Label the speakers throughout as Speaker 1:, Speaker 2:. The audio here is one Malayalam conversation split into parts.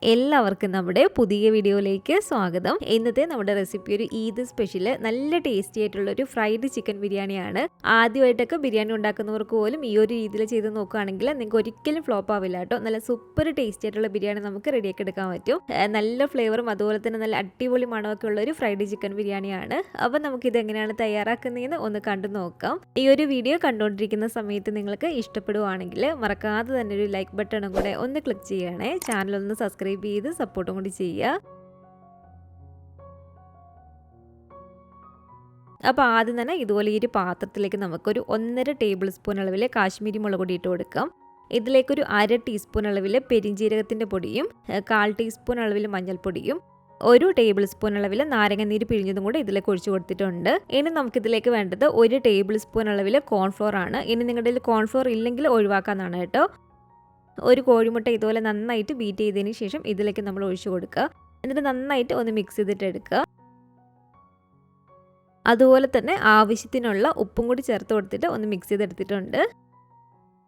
Speaker 1: എല്ലാവർക്കും നമ്മുടെ പുതിയ വീഡിയോയിലേക്ക് സ്വാഗതം. ഇന്നത്തെ നമ്മുടെ റെസിപ്പി ഒരു ഈദ് സ്പെഷ്യൽ നല്ല ടേസ്റ്റി ആയിട്ടുള്ള ഒരു ഫ്രൈഡ് ചിക്കൻ ബിരിയാണിയാണ്. ആദ്യമായിട്ടൊക്കെ ബിരിയാണി ഉണ്ടാക്കുന്നവർക്ക് പോലും ഈ ഒരു രീതിയിൽ ചെയ്ത് നോക്കുകയാണെങ്കിൽ നിങ്ങൾക്ക് ഒരിക്കലും ഫ്ലോപ്പ് ആവില്ല കേട്ടോ. നല്ല സൂപ്പർ ടേസ്റ്റി ആയിട്ടുള്ള ബിരിയാണി നമുക്ക് റെഡിയാക്കി എടുക്കാൻ പറ്റും. നല്ല ഫ്ലേവറും അതുപോലെ തന്നെ നല്ല അടിപൊളി മണമൊക്കെ ഉള്ള ഒരു ഫ്രൈഡ് ചിക്കൻ ബിരിയാണിയാണ്. അപ്പം നമുക്കിത് എങ്ങനെയാണ് തയ്യാറാക്കുന്നതെന്ന് ഒന്ന് കണ്ടു നോക്കാം. ഈ ഒരു വീഡിയോ കണ്ടുകൊണ്ടിരിക്കുന്ന സമയത്ത് നിങ്ങൾക്ക് ഇഷ്ടപ്പെടുവാണെങ്കിൽ മറക്കാതെ തന്നെ ഒരു ലൈക്ക് ബട്ടണും കൂടെ ഒന്ന് ക്ലിക്ക് ചെയ്യണേ. ചാനൽ ഒന്ന് സബ്സ്ക്രൈബ് ചെയ്ത് സപ്പോർട്ടും കൂടി ചെയ്യുക. അപ്പോൾ ആദ്യം തന്നെ ഇതുപോലെ ഈ ഒരു പാത്രത്തിലേക്ക് നമുക്കൊരു 1.5 ടേബിൾ സ്പൂൺ അളവിൽ കാശ്മീരി മുളക് പൊടി ഇട്ട് കൊടുക്കാം. ഇതിലേക്കൊരു 1/2 ടീസ്പൂൺ അളവിൽ പെരിഞ്ജീരകത്തിൻ്റെ പൊടിയും 1/4 ടീസ്പൂൺ അളവിൽ മഞ്ഞൾപ്പൊടിയും 1 ടേബിൾ സ്പൂൺ അളവിൽ നാരങ്ങനീര് പിഴിഞ്ഞതും കൂടെ ഇതിലേക്ക് ഒഴിച്ചു കൊടുത്തിട്ടുണ്ട്. ഇനി നമുക്കിതിലേക്ക് വേണ്ടത് 1 ടേബിൾ സ്പൂൺ അളവിൽ കോൺഫ്ലോർ ആണ്. ഇനി നിങ്ങളുടെ കയ്യിൽ കോൺഫ്ലോർ ഇല്ലെങ്കിൽ ഒഴിവാക്കാനാണ് കേട്ടോ. ഒരു കോഴിമുട്ട ഇതുപോലെ നന്നായിട്ട് ബീറ്റ് ചെയ്തതിന് ശേഷം ഇതിലേക്ക് നമ്മൾ ഒഴിച്ചു കൊടുക്കുക. എന്നിട്ട് നന്നായിട്ട് ഒന്ന് മിക്സ് ചെയ്തിട്ട് എടുക്കുക. അതുപോലെ തന്നെ ആവശ്യത്തിനുള്ള ഉപ്പും കൂടി ചേർത്ത് കൊടുത്തിട്ട് ഒന്ന് മിക്സ് ചെയ്തെടുത്തിട്ടുണ്ട്.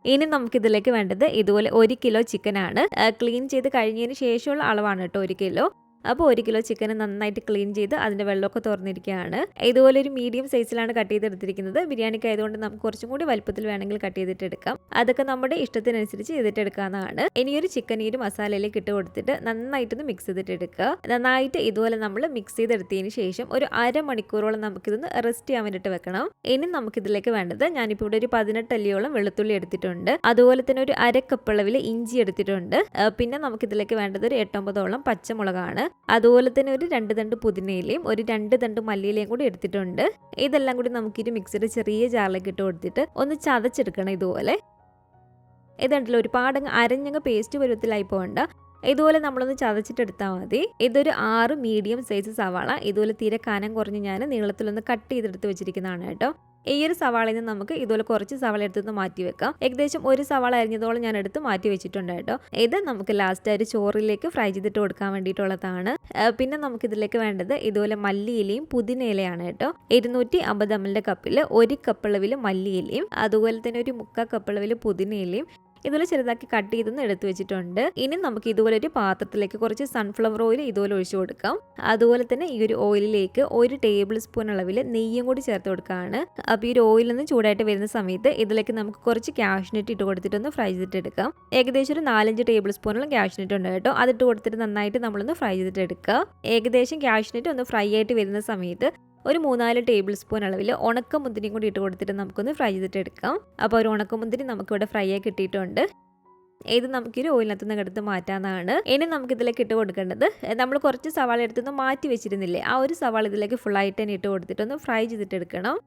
Speaker 1: ഇനി നമുക്കിതിലേക്ക് വേണ്ടത് ഇതുപോലെ 1 കിലോ ചിക്കനാണ്. ക്ലീൻ ചെയ്ത് കഴിഞ്ഞതിന് ശേഷമുള്ള അളവാണ് കേട്ടോ 1 കിലോ. അപ്പോൾ 1 കിലോ ചിക്കൻ നന്നായിട്ട് ക്ലീൻ ചെയ്ത് അതിൻ്റെ വെള്ളമൊക്കെ തുറന്നിരിക്കുകയാണ്. ഇതുപോലെ ഒരു മീഡിയം സൈസിലാണ് കട്ട് ചെയ്തെടുത്തിരിക്കുന്നത്. ബിരിയാണിക്ക് ആയതുകൊണ്ട് നമുക്ക് കുറച്ചും കൂടി വലുപ്പത്തിൽ വേണമെങ്കിൽ കട്ട് ചെയ്തിട്ട് എടുക്കാം. അതൊക്കെ നമ്മുടെ ഇഷ്ടത്തിനനുസരിച്ച് ചെയ്തിട്ട് എടുക്കാവുന്നതാണ്. ഇനിയൊരു ചിക്കൻ ഈ ഒരു മസാലയിലേക്ക് ഇട്ട് കൊടുത്തിട്ട് നന്നായിട്ടൊന്ന് മിക്സ് ചെയ്തിട്ട് എടുക്കുക. നന്നായിട്ട് ഇതുപോലെ നമ്മൾ മിക്സ് ചെയ്തെടുത്തതിന് ശേഷം ഒരു അരമണിക്കൂറോളം നമുക്കിതൊന്ന് റെസ്റ്റ് ചെയ്യാൻ വേണ്ടിയിട്ട് വെക്കണം. ഇനി നമുക്കിതിലേക്ക് വേണ്ടത് ഞാനിപ്പോൾ ഇവിടെ ഒരു 18 അല്ലിയോളം വെളുത്തുള്ളി എടുത്തിട്ടുണ്ട്. അതുപോലെ തന്നെ ഒരു 1/2 കപ്പ് അളവിൽ ഇഞ്ചി എടുത്തിട്ടുണ്ട്. പിന്നെ നമുക്കിതിലേക്ക് വേണ്ടത് ഒരു 8-9 പച്ചമുളകാണ്. അതുപോലെ തന്നെ ഒരു 2 തണ്ട് പുതിനയിലയും ഒരു 2 തണ്ട് മല്ലിയിലയും കൂടി എടുത്തിട്ടുണ്ട്. ഇതെല്ലാം കൂടി നമുക്കൊരു മിക്സിയുടെ ചെറിയ ജാറിലേക്ക് ഇട്ട് കൊടുത്തിട്ട് ഒന്ന് ചതച്ചെടുക്കണം. ഇതുപോലെ ഇതുണ്ടല്ലോ ഒരുപാട് അരഞ്ഞങ്ങ് പേസ്റ്റ് പരുവത്തിലായി പോകണ്ട. ഇതുപോലെ നമ്മളൊന്ന് ചതച്ചിട്ടെടുത്താൽ മതി. ഇതൊരു 6 മീഡിയം സൈസ് സവാള ഇതുപോലെ തീരെ കനം കുറഞ്ഞ് ഞാൻ നീളത്തിലൊന്ന് കട്ട് ചെയ്തെടുത്ത് വെച്ചിരിക്കുന്നതാണ് കേട്ടോ. ഈ ഒരു സവാളയിൽ നിന്ന് നമുക്ക് ഇതുപോലെ കുറച്ച് സവാള എടുത്ത് മാറ്റി വെക്കാം. ഏകദേശം ഒരു സവാള അരിഞ്ഞതോളം ഞാൻ എടുത്ത് മാറ്റി വെച്ചിട്ടുണ്ട് കേട്ടോ. ഇത് നമുക്ക് ലാസ്റ്റ് ഒരു ചോറിലേക്ക് ഫ്രൈ ചെയ്തിട്ട് കൊടുക്കാൻ വേണ്ടിയിട്ടുള്ളതാണ്. പിന്നെ നമുക്കിതിലേക്ക് വേണ്ടത് ഇതുപോലെ മല്ലിയിലയും പുതിനയിലയാണ് കേട്ടോ. 250 ml കപ്പിൽ 1 കപ്പ് അളവിൽ മല്ലിയിലയും അതുപോലെ തന്നെ ഒരു 1/4 കപ്പ് അളവിൽ പുതിനയിലയും ഇതുപോലെ ചെറുതാക്കി കട്ട് ചെയ്തൊന്ന് എടുത്തു വെച്ചിട്ടുണ്ട്. ഇനി നമുക്ക് ഇതുപോലെ ഒരു പാത്രത്തിലേക്ക് കുറച്ച് സൺഫ്ലവർ ഓയിൽ ഇതുപോലെ ഒഴിച്ചു കൊടുക്കാം. അതുപോലെ തന്നെ ഈ ഒരു ഓയിലിലേക്ക് 1 ടേബിൾ സ്പൂൺ അളവിൽ നെയ്യും കൂടി ചേർത്ത് കൊടുക്കുകയാണ്. അപ്പോൾ ഈ ഒരു ഓയിലൊന്ന് ചൂടായിട്ട് വരുന്ന സമയത്ത് ഇതിലേക്ക് നമുക്ക് കുറച്ച് കാഷ്നട്ട് ഇട്ട് കൊടുത്തിട്ടൊന്ന് ഫ്രൈ ചെയ്തിട്ട് എടുക്കാം. ഏകദേശം ഒരു 4-5 ടേബിൾ സ്പൂണോളം കാഷ്നട്ട് ഉണ്ട് കേട്ടോ. അതിട്ട് കൊടുത്തിട്ട് നന്നായിട്ട് നമ്മളൊന്ന് ഫ്രൈ ചെയ്തിട്ട് എടുക്കുക. ഏകദേശം കാഷ്നട്ട് ഒന്ന് ഫ്രൈ ആയിട്ട് വരുന്ന സമയത്ത് ഒരു 3-4 ടേബിൾ സ്പൂൺ അളവിൽ ഉണക്കമുന്തിരിയും കൂടി ഇട്ട് കൊടുത്തിട്ട് നമുക്കൊന്ന് ഫ്രൈ ചെയ്തിട്ട് എടുക്കാം. അപ്പോൾ ഒരു ഉണക്കമുന്തിരി നമുക്കിവിടെ ഫ്രൈ ആയി കിട്ടിയിട്ടുണ്ട്. ഇത് നമുക്കൊരു ഓയിലിനകത്തുനിന്ന് എടുത്ത് മാറ്റാവുന്നതാണ്. ഇനി നമുക്കിതിലേക്ക് ഇട്ട് കൊടുക്കേണ്ടത് നമ്മൾ കുറച്ച് സവാള എടുത്തൊന്ന് മാറ്റി വെച്ചിരുന്നില്ലേ, ആ ഒരു സവാള ഇതിലേക്ക് ഫുള്ളായിട്ട് തന്നെ ഇട്ട് കൊടുത്തിട്ടൊന്ന് ഫ്രൈ ചെയ്തിട്ട് എടുക്കണം.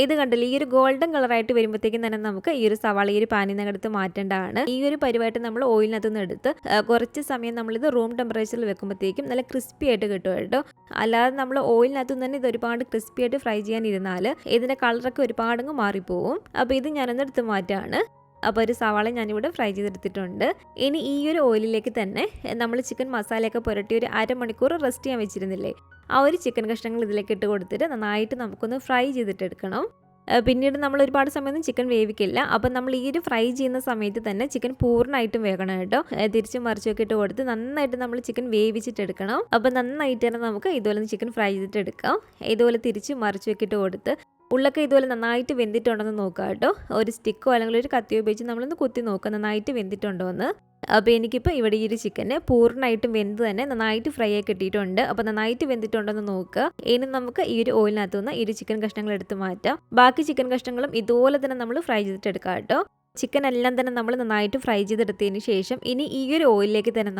Speaker 1: ഇത് കണ്ടില്ല, ഈ ഒരു ഗോൾഡൻ കളറായിട്ട് വരുമ്പോഴത്തേക്കും തന്നെ നമുക്ക് ഈ ഒരു സവാള ഈ ഒരു പാനിൽ നിന്ന് എടുത്ത് മാറ്റേണ്ടതാണ്. ഈ ഒരു പരിവായിട്ട് നമ്മൾ ഓയിലിനകത്തുനിന്ന് എടുത്ത് കുറച്ച് സമയം നമ്മളിത് റൂം ടെമ്പറേച്ചറിൽ വെക്കുമ്പോഴത്തേക്കും നല്ല ക്രിസ്പി ആയിട്ട് കിട്ടും കേട്ടോ. അല്ലാതെ നമ്മൾ ഓയിലിനകത്തുനിന്ന് തന്നെ ഇത് ഒരുപാട് ക്രിസ്പി ആയിട്ട് ഫ്രൈ ചെയ്യാനിരുന്നാൽ ഇതിൻ്റെ കളറൊക്കെ ഒരുപാടങ്ങ് മാറിപ്പോവും. അപ്പോൾ ഇത് ഞാനൊന്ന് എടുത്ത് മാറ്റാണ്. അപ്പോൾ ഒരു സവാള ഞാനിവിടെ ഫ്രൈ ചെയ്തെടുത്തിട്ടുണ്ട്. ഇനി ഈ ഒരു ഓയിലിലേക്ക് തന്നെ നമ്മൾ ചിക്കൻ മസാലയൊക്കെ പുരട്ടി ഒരു അരമണിക്കൂർ റെസ്റ്റ് ചെയ്യാൻ വെച്ചിരുന്നില്ലേ, ആ ഒരു ചിക്കൻ കഷ്ണങ്ങൾ ഇതിലേക്ക് ഇട്ട് കൊടുത്തിട്ട് നന്നായിട്ട് നമുക്കൊന്ന് ഫ്രൈ ചെയ്തിട്ടെടുക്കണം. പിന്നീട് നമ്മൾ ഒരുപാട് സമയമൊന്നും ചിക്കൻ വേവിക്കില്ല. അപ്പം നമ്മൾ ഈ ഒരു ഫ്രൈ ചെയ്യുന്ന സമയത്ത് തന്നെ ചിക്കൻ പൂർണ്ണമായിട്ടും വേകണം കേട്ടോ. തിരിച്ചും മറിച്ചൊക്കെ ഇട്ട് കൊടുത്ത് നന്നായിട്ട് നമ്മൾ ചിക്കൻ വേവിച്ചിട്ടെടുക്കണം. അപ്പം നന്നായിട്ട് തന്നെ നമുക്ക് ഇതുപോലെ ചിക്കൻ ഫ്രൈ ചെയ്തിട്ടെടുക്കാം. ഇതുപോലെ തിരിച്ചും മറിച്ചൊക്കെ ഇട്ട് കൊടുത്ത് ഉള്ളൊക്കെ ഇതുപോലെ നന്നായിട്ട് വെന്തിട്ടുണ്ടെന്ന് നോക്കുക കേട്ടോ. ഒരു സ്റ്റിക്കോ അല്ലെങ്കിൽ ഒരു കത്തിയോ ഉപയോഗിച്ച് നമ്മളൊന്ന് കുത്തി നോക്കുക നന്നായിട്ട് വെന്തിട്ടുണ്ടോ എന്ന്. അപ്പോൾ എനിക്കിപ്പോൾ ഇവിടെ ഈ ഒരു ചിക്കന് പൂർണ്ണമായിട്ടും വെന്ത് തന്നെ നന്നായിട്ട് ഫ്രൈ ആയി കിട്ടിയിട്ടുണ്ട്. അപ്പോൾ നന്നായിട്ട് വെന്തിട്ടുണ്ടെന്ന് നോക്കുക. ഇനി നമുക്ക് ഈ ഒരു ഓയിലിനകത്തുനിന്ന് ഈ ഒരു ചിക്കൻ കഷ്ണങ്ങൾ എടുത്ത് മാറ്റാം. ബാക്കി ചിക്കൻ കഷ്ണങ്ങളും ഇതുപോലെ തന്നെ നമ്മൾ ഫ്രൈ ചെയ്തിട്ടെടുക്കാം കേട്ടോ. ചിക്കൻ എല്ലാം തന്നെ നമ്മൾ നന്നായിട്ട് ഫ്രൈ ചെയ്തെടുത്തതിന് ശേഷം ഇനി ഈ ഒരു ഓയിലിലേക്ക് തന്നെ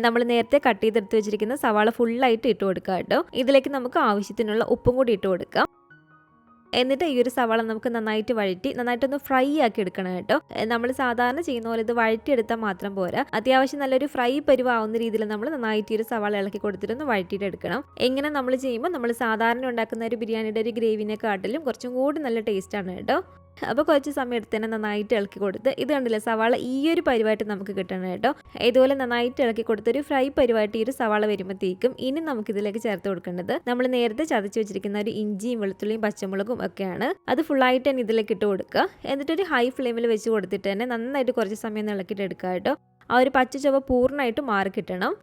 Speaker 1: നമ്മൾ നേരത്തെ കട്ട് ചെയ്തെടുത്ത് വെച്ചിരിക്കുന്ന സവാള ഫുള്ളായിട്ട് ഇട്ട് കൊടുക്കുക കേട്ടോ. ഇതിലേക്ക് നമുക്ക് ആവശ്യത്തിനുള്ള ഉപ്പും കൂടി ഇട്ട് കൊടുക്കാം. എന്നിട്ട് ഈ ഒരു സവാള നമുക്ക് നന്നായിട്ട് വഴറ്റി നന്നായിട്ടൊന്ന് ഫ്രൈ ആക്കി എടുക്കണം കേട്ടോ. നമ്മൾ സാധാരണ ചെയ്യുന്ന പോലെ ഇത് വഴറ്റിയെടുത്താൽ മാത്രം പോരാ, അത്യാവശ്യം നല്ലൊരു ഫ്രൈ പരുവാവുന്ന രീതിയിൽ നമ്മൾ നന്നായിട്ട് ഈ ഒരു സവാള ഇളക്കി കൊടുത്തിട്ടൊന്ന് വഴറ്റിയിട്ട് എടുക്കണം. എങ്ങനെ നമ്മൾ ചെയ്യുമ്പോൾ നമ്മൾ സാധാരണ ഉണ്ടാക്കുന്ന ഒരു ബിരിയാണിയുടെ ഒരു ഗ്രേവിനെക്കാട്ടിലും കുറച്ചും കൂടി നല്ല ടേസ്റ്റാണ് കേട്ടോ. അപ്പോൾ കുറച്ച് സമയം എടുത്ത് തന്നെ നന്നായിട്ട് ഇളക്കി കൊടുത്ത് ഇത് കണ്ടില്ല സവാള ഈ ഒരു പരിവായിട്ട് നമുക്ക് കിട്ടണം കേട്ടോ. ഇതുപോലെ നന്നായിട്ട് ഇളക്കി കൊടുത്തൊരു ഫ്രൈ പരിവായിട്ട് ഈ ഒരു സവാള വരുമ്പോഴത്തേക്കും ഇനി നമുക്കിതിലേക്ക് ചേർത്ത് കൊടുക്കേണ്ടത് നമ്മൾ നേരത്തെ ചതച്ച് വെച്ചിരിക്കുന്ന ഒരു ഇഞ്ചിയും വെളുത്തുള്ളിയും പച്ചമുളകും ഒക്കെയാണ്. അത് ഫുള്ളായിട്ട് തന്നെ ഇതിലേക്ക് ഇട്ട് കൊടുക്കുക. എന്നിട്ടൊരു ഹൈ ഫ്ലെയിമിൽ വെച്ച് കൊടുത്തിട്ട് തന്നെ നന്നായിട്ട് കുറച്ച് സമയം ഇളക്കിയിട്ട് എടുക്കുക കേട്ടോ. ആ ഒരു പച്ച ചുവ പൂർണ്ണമായിട്ട് മാറി കിട്ടണം.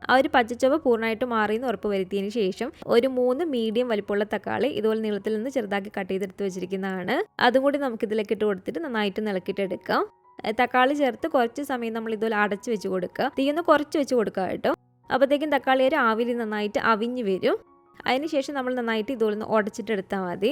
Speaker 1: ആ ഒരു പച്ചച്ചവ പൂർണ്ണമായിട്ട് മാറിയെന്ന് ഉറപ്പ് വരുത്തിയതിന് ശേഷം ഒരു 3 മീഡിയം വലിപ്പമുള്ള തക്കാളി ഇതുപോലെ നീളത്തിൽ നിന്ന് ചെറുതാക്കി കട്ട് ചെയ്തെടുത്ത് വെച്ചിരിക്കുന്നതാണ്. അതും കൂടി നമുക്ക് ഇതിലേക്ക് ഇട്ട് കൊടുത്തിട്ട് നന്നായിട്ട് ഇളക്കിയിട്ടെടുക്കാം. തക്കാളി ചേർത്ത് കുറച്ച് സമയം നമ്മൾ ഇതുപോലെ അടച്ച് വെച്ച് കൊടുക്കുക. തീയൊന്ന് കുറച്ച് വെച്ച് കൊടുക്കുക കേട്ടോ. അപ്പോഴത്തേക്കും തക്കാളി ഒരു ആവിയിൽ നന്നായിട്ട് അവിഞ്ഞ് വരും. അതിനുശേഷം നമ്മൾ നന്നായിട്ട് ഇതുപോലെ ഒന്ന് ഉടച്ചിട്ടെടുത്താൽ മതി.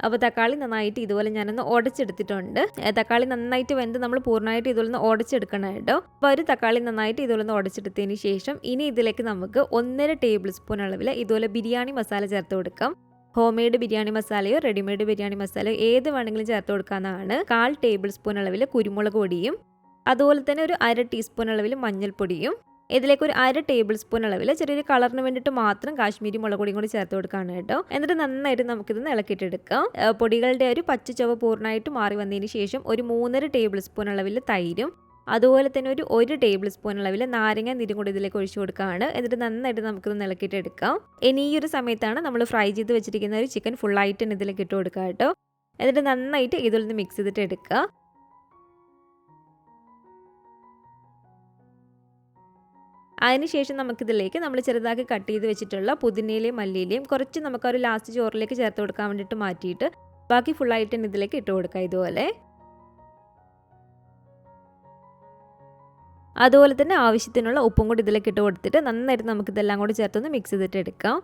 Speaker 1: അപ്പോൾ തക്കാളി നന്നായിട്ട് ഇതുപോലെ ഞാനൊന്ന് ഉടച്ചെടുത്തിട്ടുണ്ട്. തക്കാളി നന്നായിട്ട് വെന്ത് നമ്മൾ പൂർണ്ണമായിട്ട് ഇതുപോലെ ഒന്ന് ഉടച്ചെടുക്കണം കേട്ടോ. അപ്പോൾ ഒരു തക്കാളി നന്നായിട്ട് ഇതുപോലെ ഒന്ന് ഉടച്ചെടുത്തതിന് ശേഷം ഇനി ഇതിലേക്ക് നമുക്ക് 1.5 ടേബിൾ സ്പൂൺ അളവിൽ ഇതുപോലെ ബിരിയാണി മസാല ചേർത്ത് കൊടുക്കാം. ഹോം മെയ്ഡ് ബിരിയാണി മസാലയോ റെഡിമെയ്ഡ് ബിരിയാണി മസാലയോ ഏത് വേണമെങ്കിലും ചേർത്ത് കൊടുക്കാവുന്നതാണ്. 1/4 ടേബിൾ സ്പൂൺ അളവിൽ കുരുമുളക് പൊടിയും അതുപോലെ തന്നെ ഒരു 1/2 ടീസ്പൂൺ അളവിൽ മഞ്ഞൾപ്പൊടിയും ഇതിലേക്ക് ഒരു 1/2 ടേബിൾ സ്പൂൺ അളവിൽ ചെറിയൊരു കളറിന് വേണ്ടിയിട്ട് മാത്രം കാശ്മീരി മുളക് പൊടിയും കൂടി ചേർത്ത് കൊടുക്കുകയാണ് കേട്ടോ. എന്നിട്ട് നന്നായിട്ട് നമുക്കിത് ഇളക്കിയിട്ടെടുക്കാം. പൊടികളുടെ ഒരു പച്ച ചുവ പൂർണ്ണമായിട്ട് മാറി വന്നതിന് ശേഷം ഒരു 3.5 ടേബിൾ സ്പൂൺ അളവിൽ തൈരും അതുപോലെ തന്നെ ഒരു 1 ടേബിൾ സ്പൂൺ അളവിൽ നാരങ്ങ നീരും കൂടി ഇതിലേക്ക് ഒഴിച്ചു കൊടുക്കുകയാണ്. എന്നിട്ട് നന്നായിട്ട് നമുക്കിത് ഇളക്കിയിട്ടെടുക്കാം. ഇനി ഈ ഒരു സമയത്താണ് നമ്മൾ ഫ്രൈ ചെയ്ത് വെച്ചിരിക്കുന്ന ഒരു ചിക്കൻ ഫുള്ളായിട്ട് തന്നെ ഇതിലേക്ക് ഇട്ട് കൊടുക്കുക കേട്ടോ. എന്നിട്ട് നന്നായിട്ട് ഇതിലൊന്ന് മിക്സ് ചെയ്തിട്ട് എടുക്കുക. അതിനുശേഷം നമുക്കിതിലേക്ക് നമ്മൾ ചെറുതാക്കി കട്ട് ചെയ്ത് വെച്ചിട്ടുള്ള പുതിനയിലയും മല്ലിയിലയും കുറച്ച് നമുക്ക് ഒരു ലാസ്റ്റ് ചോറിലേക്ക് ചേർത്ത് കൊടുക്കാൻ വേണ്ടിയിട്ട് മാറ്റിയിട്ട് ബാക്കി ഫുള്ളായിട്ട് തന്നെ ഇതിലേക്ക് ഇട്ട് കൊടുക്കുക. ഇതുപോലെ അതുപോലെ തന്നെ ആവശ്യത്തിനുള്ള ഉപ്പും കൂടി ഇതിലേക്ക് ഇട്ട് കൊടുത്തിട്ട് നന്നായിട്ട് നമുക്കിതെല്ലാം കൂടി ചേർത്തൊന്ന് മിക്സ് ചെയ്തിട്ട് എടുക്കാം.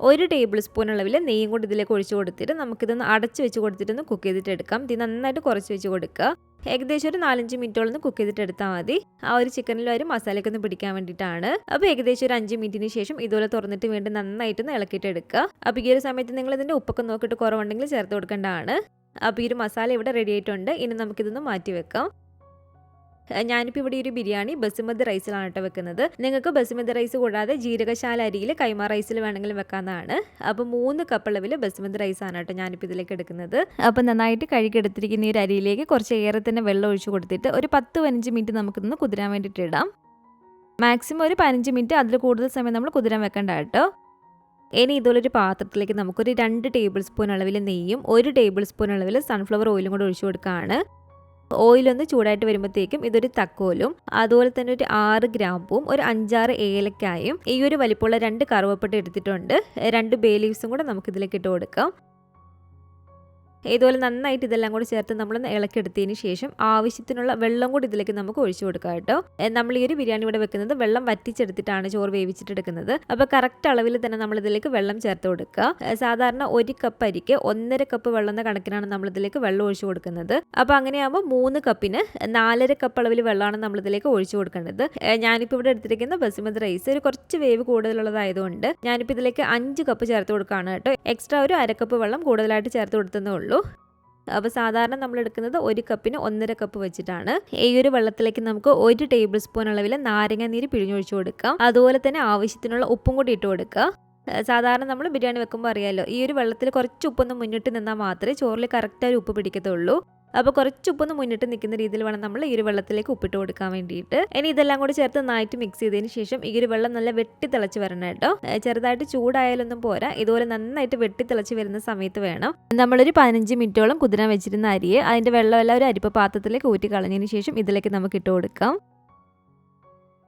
Speaker 1: 1 ടേബിൾ സ്പൂൺ അളവിൽ നെയ്യും കൂടി ഇതിലേക്ക് ഒഴിച്ച് കൊടുത്തിട്ട് നമുക്കിതൊന്ന് അടച്ച് വെച്ച് കൊടുത്തിട്ടൊന്ന് കുക്ക് ചെയ്തിട്ട് എടുക്കാം. ഇത് നന്നായിട്ട് കുറച്ച് വെച്ച് കൊടുക്കുക. ഏകദേശം ഒരു 4-5 മിനിറ്റോളം കുക്ക് ചെയ്തിട്ട് എടുത്താൽ മതി. ആ ഒരു ചിക്കനിൽ ഒരു മസാലയൊക്കെ ഒന്ന് പിടിക്കാൻ വേണ്ടിയിട്ടാണ്. അപ്പോൾ ഏകദേശം ഒരു 5 മിനിറ്റിന് ശേഷം ഇതുപോലെ തുറന്നിട്ട് വീണ്ടും നന്നായിട്ടൊന്ന് ഇളക്കിയിട്ട് എടുക്കുക. അപ്പോൾ ഈ ഒരു സമയത്ത് നിങ്ങൾ ഇതിൻ്റെ ഉപ്പൊക്കെ നോക്കിയിട്ട് കുറവുണ്ടെങ്കിൽ ചേർത്ത് കൊടുക്കേണ്ടതാണ്. അപ്പോൾ ഈ ഒരു മസാല ഇവിടെ റെഡി ആയിട്ടുണ്ട്. ഇനി നമുക്കിതൊന്ന് മാറ്റി വെക്കാം. ഞാനിപ്പോൾ ഇവിടെ ഒരു ബിരിയാണി ബസുമതി റൈസിലാണ് കേട്ടോ വെക്കുന്നത്. നിങ്ങൾക്ക് ബസുമതി റൈസ് കൂടാതെ ജീരകശാല അരിയിൽ കൈമ റൈസിൽ വേണമെങ്കിലും വെക്കാവുന്നതാണ്. അപ്പോൾ 3 കപ്പ് അളവിൽ ബസുമതി റൈസാണ് കേട്ടോ ഞാനിപ്പോൾ ഇതിലേക്ക് എടുക്കുന്നത്. അപ്പോൾ നന്നായിട്ട് കഴുകിയെടുത്തിരിക്കുന്ന ഈ ഒരു അരിയിലേക്ക് കുറച്ച് ഏറെ തന്നെ വെള്ളം ഒഴിച്ച് കൊടുത്തിട്ട് ഒരു 10-15 മിനിറ്റ് നമുക്കിതൊന്ന് കുതിരാൻ വേണ്ടിയിട്ട് ഇടാം. മാക്സിമം ഒരു 15 മിനിറ്റ്, അതിൽ കൂടുതൽ സമയം നമ്മൾ കുതിരാൻ വെക്കേണ്ട കേട്ടോ. ഇനി ഇതുപോലൊരു പാത്രത്തിലേക്ക് നമുക്കൊരു 2 ടേബിൾ സ്പൂൺ അളവിൽ നെയ്യും 1 ടേബിൾ സ്പൂൺ അളവിൽ സൺഫ്ലവർ ഓയിലും കൂടെ ഒഴിച്ചു കൊടുക്കുകയാണ്. ഓയിലൊന്ന് ചൂടായിട്ട് വരുമ്പോഴത്തേക്കും ഇതൊരു തക്കോലും അതുപോലെ തന്നെ ഒരു 6 ഗ്രാമ്പും ഒരു 5-6 ഏലക്കായും ഈ ഒരു വലിപ്പമുള്ള 2 കറുവപ്പട്ട എടുത്തിട്ടുണ്ട്. 2 ബേ ലീവ്സും കൂടെ നമുക്കിതിലേക്ക് ഇട്ട് കൊടുക്കാം. ഇതുപോലെ നന്നായിട്ട് ഇതെല്ലാം കൂടി ചേർത്ത് നമ്മളൊന്ന് ഇളക്കിയെടുത്തതിന് ശേഷം ആവശ്യത്തിനുള്ള വെള്ളം കൂടി ഇതിലേക്ക് നമുക്ക് ഒഴിച്ചു കൊടുക്കാം കേട്ടോ. നമ്മൾ ഈ ഒരു ബിരിയാണി ഇവിടെ വെക്കുന്നത് വെള്ളം വറ്റിച്ചെടുത്തിട്ടാണ് ചോറ് വേവിച്ചിട്ടെടുക്കുന്നത്. അപ്പോൾ കറക്റ്റ് അളവിൽ തന്നെ നമ്മൾ ഇതിലേക്ക് വെള്ളം ചേർത്ത് കൊടുക്കുക. സാധാരണ 1 കപ്പ് അരിക്ക് 1.5 കപ്പ് വെള്ളം എന്ന കണക്കിനാണ് നമ്മളിതിലേക്ക് വെള്ളം ഒഴിച്ചു കൊടുക്കുന്നത്. അപ്പോൾ അങ്ങനെയാകുമ്പോൾ 3 കപ്പിന് 4.5 കപ്പ് അളവിൽ വെള്ളമാണ് നമ്മളിതിലേക്ക് ഒഴിച്ചു കൊടുക്കേണ്ടത്. ഞാനിപ്പോൾ ഇവിടെ എടുത്തിരിക്കുന്ന ബസുമതി റൈസ് ഒരു കുറച്ച് വേവ് കൂടുതലുള്ളതായതുകൊണ്ട് ഞാനിപ്പോൾ ഇതിലേക്ക് 5 കപ്പ് ചേർത്ത് കൊടുക്കുകയാണ് കേട്ടോ. എക്സ്ട്രാ ഒരു 1/2 കപ്പ് വെള്ളം കൂടുതലായിട്ട് ചേർത്ത് കൊടുത്തതേ ഉള്ളൂ. അപ്പോൾ സാധാരണ നമ്മൾ എടുക്കുന്നത് 1 കപ്പിന് 1.5 കപ്പ് വെച്ചിട്ടാണ്. ഈ ഒരു വെള്ളത്തിലേക്ക് നമുക്ക് 1 ടേബിൾ സ്പൂൺ അളവിൽ നാരങ്ങ നീര് പിഴിഞ്ഞൊഴിച്ചു കൊടുക്കാം. അതുപോലെ തന്നെ ആവശ്യത്തിനുള്ള ഉപ്പും കൂടി ഇട്ട് കൊടുക്കുക. സാധാരണ നമ്മൾ ബിരിയാണി വെക്കുമ്പോൾ അറിയാമല്ലോ, ഈ ഒരു വെള്ളത്തിൽ കുറച്ച് ഉപ്പൊന്ന് മുന്നിട്ട് നിന്നാൽ മാത്രമേ ചോറിൽ കറക്റ്റ് ഒരു ഉപ്പ് പിടിക്കത്തുള്ളൂ. അപ്പോൾ കുറച്ച് ഉപ്പൊന്ന് മുന്നിട്ട് നിൽക്കുന്ന രീതിയിൽ വേണം നമ്മൾ ഈ ഒരു വെള്ളത്തിലേക്ക് ഉപ്പിട്ട് കൊടുക്കാൻ വേണ്ടിയിട്ട്. ഇനി ഇതെല്ലാം കൂടി ചേർത്ത് നന്നായിട്ട് മിക്സ് ചെയ്തതിന് ശേഷം ഈ ഒരു വെള്ളം നല്ല വെട്ടി തിളച്ച് വരണം കേട്ടോ. ചെറുതായിട്ട് ചൂടായാലൊന്നും പോരാ, ഇതുപോലെ നന്നായിട്ട് വെട്ടി തിളച്ച് വരുന്ന സമയത്ത് വേണം നമ്മളൊരു 15 മിനിറ്റോളം കുതിരാൻ വെച്ചിരുന്ന അരിയെ അതിൻ്റെ വെള്ളമെല്ലാം ഒരു അരിപ്പ പാത്രത്തിലേക്ക് ഊറ്റി കളഞ്ഞതിന് ശേഷം ഇതിലേക്ക് നമുക്ക് ഇട്ട് കൊടുക്കാം.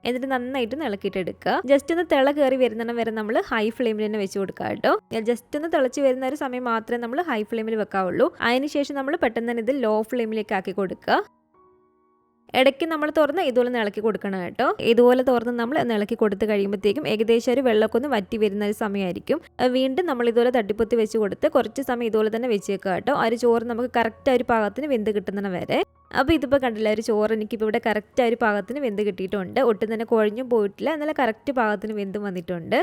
Speaker 1: എന്നിട്ട് നന്നായിട്ട് ഇളക്കിയിട്ടെടുക്കുക. ജസ്റ്റ് ഒന്ന് തിള കയറി വരുന്നിടം വരെ നമ്മൾ ഹൈ ഫ്ലെയിമിൽ തന്നെ വെച്ച് കൊടുക്കുക കേട്ടോ. ജസ്റ്റ് ഒന്ന് തിളച്ച് വരുന്ന ഒരു സമയം മാത്രമേ നമ്മൾ ഹൈ ഫ്ലെയിമിൽ വെക്കാവുള്ളൂ. അതിനുശേഷം നമ്മൾ പെട്ടെന്ന് തന്നെ ഇത് ലോ ഫ്ലെയിമിലേക്ക് ആക്കി കൊടുക്കുക. ഇടയ്ക്ക് നമ്മൾ തുറന്ന് ഇതുപോലെ ഒന്ന് ഇളക്കി കൊടുക്കണം കേട്ടോ. ഇതുപോലെ തുറന്ന് നമ്മൾ ഒന്ന് ഇളക്കി കൊടുത്ത് കഴിയുമ്പോഴത്തേക്കും ഏകദേശം ഒരു വെള്ളമൊക്കെ ഒന്ന് വറ്റി വരുന്ന ഒരു സമയമായിരിക്കും. വീണ്ടും നമ്മൾ ഇതുപോലെ തട്ടിപ്പൊത്തി വെച്ച് കൊടുത്ത് കുറച്ച് സമയം ഇതുപോലെ തന്നെ വെച്ച് വെക്കുക കേട്ടോ. ആ ഒരു ചോറ് നമുക്ക് കറക്റ്റ് ആ ഒരു പാകത്തിന് വെന്ത് കിട്ടുന്ന വരെ. അപ്പോൾ ഇതിപ്പോൾ കണ്ടില്ല, ഒരു ചോറ് എനിക്കിപ്പോൾ ഇവിടെ കറക്റ്റ് ആ ഒരു പാകത്തിന് വെന്ത് കിട്ടിയിട്ടുണ്ട്. ഒട്ടും തന്നെ കുഴഞ്ഞും പോയിട്ടില്ല, നല്ല കറക്റ്റ് പാകത്തിന് വെന്തും വന്നിട്ടുണ്ട്.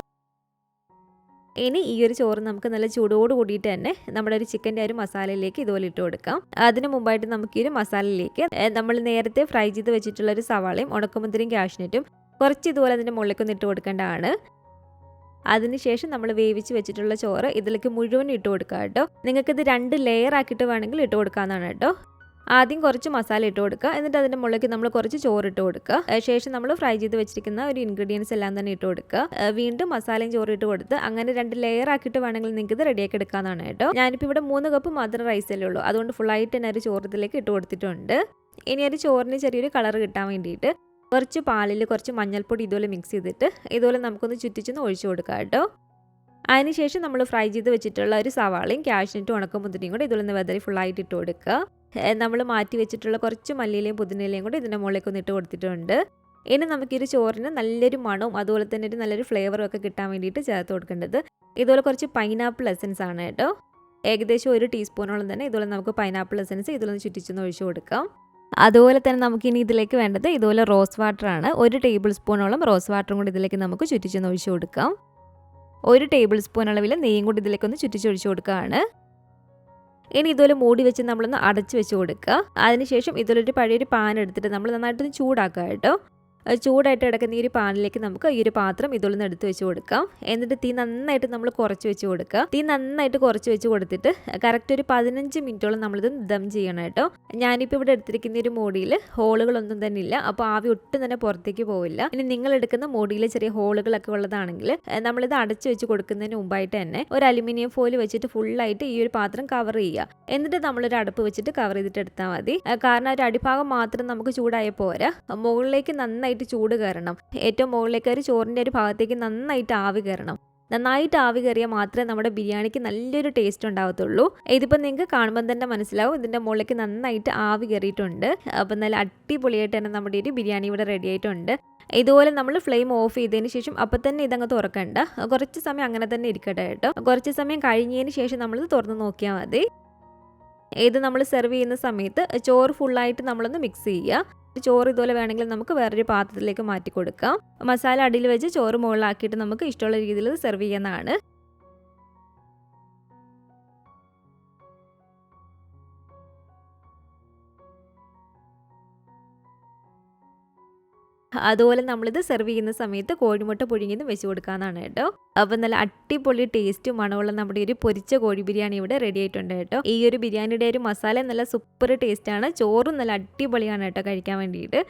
Speaker 1: ഇനി ഈ ഒരു ചോറ് നമുക്ക് നല്ല ചൂടോട് കൂടിയിട്ട് തന്നെ നമ്മുടെ ഒരു ചിക്കൻ്റെ ഒരു മസാലയിലേക്ക് ഇതുപോലെ ഇട്ട് കൊടുക്കാം. അതിന് മുമ്പായിട്ട് നമുക്ക് ഈ ഒരു മസാലയിലേക്ക് നമ്മൾ നേരത്തെ ഫ്രൈ ചെയ്ത് വെച്ചിട്ടുള്ള ഒരു സവാളയും ഉണക്കമുന്തിരിയും കാഷ്നട്ടും കുറച്ച് ഇതുപോലെ അതിൻ്റെ മുകളിലേക്കൊന്ന് ഇട്ട് കൊടുക്കേണ്ടതാണ്. അതിനുശേഷം നമ്മൾ വേവിച്ച് വെച്ചിട്ടുള്ള ചോറ് ഇതിലേക്ക് മുഴുവൻ ഇട്ട് കൊടുക്കുക കേട്ടോ. നിങ്ങൾക്കിത് 2 ലെയർ ആക്കിയിട്ട് വേണമെങ്കിൽ ഇട്ട് കൊടുക്കാവുന്നതാണ് കേട്ടോ. ആദ്യം കുറച്ച് മസാല ഇട്ട് കൊടുക്കുക. എന്നിട്ട് അതിൻ്റെ മുകളിലേക്ക് നമ്മൾ കുറച്ച് ചോറ് ഇട്ട് കൊടുക്കുക. ശേഷം നമ്മൾ ഫ്രൈ ചെയ്ത് വെച്ചിരിക്കുന്ന ഒരു ഇൻഗ്രീഡിയൻസ് എല്ലാം തന്നെ ഇട്ട് കൊടുക്കുക. വീണ്ടും മസാലയും ചോറ് ഇട്ട് കൊടുത്ത് അങ്ങനെ 2 ലെയർ ആക്കിയിട്ട് വേണമെങ്കിൽ നിങ്ങൾക്ക് ഇത് റെഡിയാക്കി എടുക്കാവുന്നതാണ് കേട്ടോ. ഞാനിപ്പോൾ ഇവിടെ 3 കപ്പ് മാത്രം റൈസല്ലേ ഉള്ളൂ, അതുകൊണ്ട് ഫുള്ളായിട്ട് തന്നെ ഒരു ചോറത്തിലേക്ക് ഇട്ട് കൊടുത്തിട്ടുണ്ട്. ഇനി ഒരു ചോറിന് ചെറിയൊരു കളർ കിട്ടാൻ വേണ്ടിയിട്ട് കുറച്ച് പാലിൽ കുറച്ച് മഞ്ഞൾപ്പൊടി ഇതുപോലെ മിക്സ് ചെയ്തിട്ട് ഇതുപോലെ നമുക്കൊന്ന് ചുറ്റിച്ചൊന്ന് ഒഴിച്ചു കൊടുക്കാം കേട്ടോ. അതിനുശേഷം നമ്മൾ ഫ്രൈ ചെയ്ത് വെച്ചിട്ടുള്ള ഒരു സവാളയും കാഷ്യൂനട്ടും ഉണക്കമുന്തിരിയും കൂടെ ഇതുപോലെ ഒന്ന് വെതറി ഫുള്ളായിട്ട് ഇട്ട് കൊടുക്കുക. നമ്മൾ മാറ്റി വെച്ചിട്ടുള്ള കുറച്ച് മല്ലിയിലയും പുതിനയിലയും കൂടെ ഇതിൻ്റെ മുകളിലേക്ക് ഒന്ന് ഇട്ട് കൊടുത്തിട്ടുണ്ട്. ഇനി നമുക്കൊരു ചോറിന് നല്ലൊരു മണവും അതുപോലെ തന്നെ ഒരു നല്ലൊരു ഫ്ലേവറും ഒക്കെ കിട്ടാൻ വേണ്ടിയിട്ട് ചേർത്ത് കൊടുക്കേണ്ടത് ഇതുപോലെ കുറച്ച് പൈനാപ്പിൾ എസൻസ് ആണ് കേട്ടോ. ഏകദേശം 1 ടീസ്പൂണോളം തന്നെ ഇതുപോലെ നമുക്ക് പൈനാപ്പിൾ എസൻസ് ഇതുപോലെ ചുറ്റിച്ചൊന്ന് ഒഴിച്ചു കൊടുക്കാം. അതുപോലെ തന്നെ നമുക്കിനി ഇതിലേക്ക് വേണ്ടത് ഇതുപോലെ റോസ് വാട്ടറാണ്. 1 ടേബിൾ സ്പൂണോളം റോസ് വാട്ടറും കൂടി ഇതിലേക്ക് നമുക്ക് ചുറ്റിച്ചൊന്ന് ഒഴിച്ചു കൊടുക്കാം. 1 ടേബിൾ സ്പൂൺ അളവിൽ നെയ്യും കൂടി ഇതിലേക്കൊന്ന് ചുറ്റിച്ചൊഴിച്ചു കൊടുക്കുകയാണ്. ഇനി ഇതുപോലെ മൂടി വെച്ച് നമ്മളൊന്ന് അടച്ച് വെച്ച് കൊടുക്കുക. അതിനുശേഷം ഇതുപോലൊരു പഴയൊരു പാൻ എടുത്തിട്ട് നമ്മൾ നന്നായിട്ടൊന്ന് ചൂടാക്കുക കേട്ടോ. ചൂടായിട്ട് കിടക്കുന്ന ഈ ഒരു പാനിലേക്ക് നമുക്ക് ഈ ഒരു പാത്രം ഇതുപോലെ ഒന്ന് എടുത്ത് വെച്ച് കൊടുക്കാം. എന്നിട്ട് തീ നന്നായിട്ട് നമ്മൾ കുറച്ച് വെച്ച് കൊടുക്കുക. തീ നന്നായിട്ട് കുറച്ച് വെച്ച് കൊടുത്തിട്ട് കറക്റ്റ് ഒരു 15 മിനിറ്റോളം നമ്മളിത് ദം ചെയ്യണം കേട്ടോ. ഞാനിപ്പോൾ ഇവിടെ എടുത്തിരിക്കുന്ന ഒരു മൂടിയിൽ ഹോളുകളൊന്നും തന്നെ ഇല്ല, അപ്പോൾ ആവി ഒട്ടും തന്നെ പുറത്തേക്ക് പോവില്ല. ഇനി നിങ്ങൾ എടുക്കുന്ന മൂടിയിൽ ചെറിയ ഹോളുകളൊക്കെ ഉള്ളതാണെങ്കിൽ നമ്മളിത് അടച്ചു വെച്ച് കൊടുക്കുന്നതിന് മുമ്പായിട്ട് തന്നെ ഒരു അലുമിനിയം ഫോയിൽ വെച്ചിട്ട് ഫുള്ളായിട്ട് ഈ ഒരു പാത്രം കവർ ചെയ്യുക. എന്നിട്ട് നമ്മളൊരു അടുപ്പ് വെച്ചിട്ട് കവർ ചെയ്തിട്ട് എടുത്താൽ മതി. കാരണം ഒരു അടിഭാഗം മാത്രം നമുക്ക് ചൂടായ പോരാ, മുകളിലേക്ക് നന്നായിട്ട് ചൂട് കയറണം. ഏറ്റവും മുകളിലേക്ക് ഒരു ചോറിൻ്റെ ഒരു ഭാഗത്തേക്ക് നന്നായിട്ട് ആവി കയറണം. നന്നായിട്ട് ആവി കയറിയാൽ മാത്രമേ നമ്മുടെ ബിരിയാണിക്ക് നല്ലൊരു ടേസ്റ്റ് ഉണ്ടാകത്തുള്ളൂ. ഇതിപ്പോൾ നിങ്ങൾക്ക് കാണുമ്പോൾ തന്നെ മനസ്സിലാവും ഇതിൻ്റെ മുകളിലേക്ക് നന്നായിട്ട് ആവി കയറിയിട്ടുണ്ട്. അപ്പം നല്ല അടിപൊളിയായിട്ട് തന്നെ നമ്മുടെ ഒരു ബിരിയാണി ഇവിടെ റെഡി ആയിട്ടുണ്ട്. ഇതുപോലെ നമ്മൾ ഫ്ലെയിം ഓഫ് ചെയ്തതിന് ശേഷം അപ്പം തന്നെ ഇതങ്ങ് തുറക്കണ്ട, കുറച്ച് സമയം അങ്ങനെ തന്നെ ഇരിക്കട്ടെ കേട്ടോ. കുറച്ച് സമയം കഴിഞ്ഞതിന് ശേഷം നമ്മളിത് തുറന്ന് നോക്കിയാൽ മതി. ഇത് നമ്മൾ സെർവ് ചെയ്യുന്ന സമയത്ത് ചോറ് ഫുള്ളായിട്ട് നമ്മളൊന്ന് മിക്സ് ചെയ്യുക. ചോറ് ഇതുപോലെ വേണമെങ്കിൽ നമുക്ക് വേറൊരു പാത്രത്തിലേക്ക് മാറ്റി കൊടുക്കാം. മസാല അടിയിൽ വെച്ച് ചോറ് മുകളിലാക്കിയിട്ട് നമുക്ക് ഇഷ്ടമുള്ള രീതിയിൽ സെർവ് ചെയ്യുന്നതാണ്. അതുപോലെ നമ്മളിത് സെർവ് ചെയ്യുന്ന സമയത്ത് കോഴിമുട്ട പുഴുങ്ങിയതും വെച്ച് കൊടുക്കാമെന്നാണ് കേട്ടോ. അപ്പം നല്ല അടിപൊളി ടേസ്റ്റും മണമുള്ള നമ്മുടെ ഒരു പൊരിച്ച കോഴി ബിരിയാണി ഇവിടെ റെഡി ആയിട്ടുണ്ട് കേട്ടോ. ഈ ഒരു ബിരിയാണിയുടെ ഒരു മസാല നല്ല സൂപ്പർ ടേസ്റ്റാണ്. ചോറും നല്ല അടിപൊളിയാണ് കേട്ടോ കഴിക്കാൻ വേണ്ടിയിട്ട്.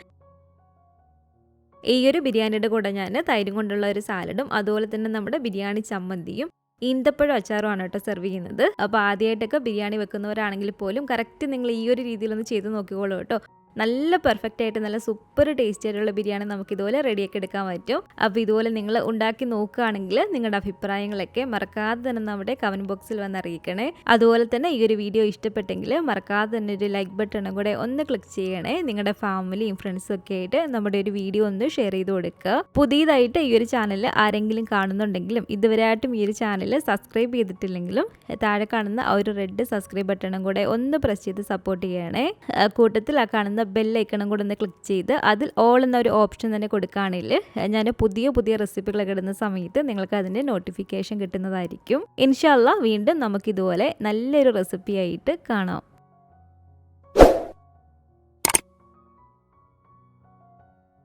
Speaker 1: ഈ ഒരു ബിരിയാണിയുടെ കൂടെ ഞാൻ തൈരും കൊണ്ടുള്ള ഒരു സാലഡും അതുപോലെ തന്നെ നമ്മുടെ ബിരിയാണി ചമ്മന്തിയും ഈന്തപ്പഴം അച്ചാറുമാണ് കേട്ടോ സെർവ് ചെയ്യുന്നത്. അപ്പോൾ ആദ്യമായിട്ടൊക്കെ ബിരിയാണി വെക്കുന്നവരാണെങ്കിൽ പോലും കറക്റ്റ് നിങ്ങൾ ഈ ഒരു രീതിയിലൊന്ന് ചെയ്ത് നോക്കിക്കോളൂ കേട്ടോ. നല്ല പെർഫെക്റ്റ് ആയിട്ട് നല്ല സൂപ്പർ ടേസ്റ്റി ആയിട്ടുള്ള ബിരിയാണി നമുക്ക് ഇതുപോലെ റെഡിയാക്കി എടുക്കാൻ പറ്റും. അപ്പോൾ ഇതുപോലെ നിങ്ങൾ ഉണ്ടാക്കി നോക്കുകയാണെങ്കിൽ നിങ്ങളുടെ അഭിപ്രായങ്ങളൊക്കെ മറക്കാതെ തന്നെ നമ്മുടെ കമൻറ്റ് ബോക്സിൽ വന്ന് അറിയിക്കണേ. അതുപോലെ തന്നെ ഈ ഒരു വീഡിയോ ഇഷ്ടപ്പെട്ടെങ്കിൽ മറക്കാതെ തന്നെ ഒരു ലൈക്ക് ബട്ടണും കൂടെ ഒന്ന് ക്ലിക്ക് ചെയ്യണേ. നിങ്ങളുടെ ഫാമിലിയും ഫ്രണ്ട്സും ഒക്കെ ആയിട്ട് നമ്മുടെ ഒരു വീഡിയോ ഒന്ന് ഷെയർ ചെയ്ത് കൊടുക്കുക. പുതിയതായിട്ട് ഈ ഒരു ചാനൽ ആരെങ്കിലും കാണുന്നുണ്ടെങ്കിലും ഇതുവരെയായിട്ടും ഈ ഒരു ചാനൽ സബ്സ്ക്രൈബ് ചെയ്തിട്ടില്ലെങ്കിലും താഴെ കാണുന്ന ആ ഒരു റെഡ് സബ്സ്ക്രൈബ് ബട്ടണും കൂടെ ഒന്ന് പ്രസ് ചെയ്ത് സപ്പോർട്ട് ചെയ്യണേ. കൂട്ടത്തിൽ ആ കാണുന്ന ബെല്ലൈക്കണം കൂടെ ഒന്ന് ക്ലിക്ക് ചെയ്ത് അതിൽ ഓൾ എന്ന ഒരു ഓപ്ഷൻ തന്നെ കൊടുക്കുകയാണെങ്കിൽ ഞാൻ പുതിയ റെസിപ്പികളൊക്കെ ഇടുന്ന സമയത്ത് നിങ്ങൾക്ക് അതിൻ്റെ നോട്ടിഫിക്കേഷൻ കിട്ടുന്നതായിരിക്കും. ഇൻഷാ അല്ലാഹ് വീണ്ടും നമുക്കിതുപോലെ നല്ലൊരു റെസിപ്പി ആയിട്ട് കാണാം.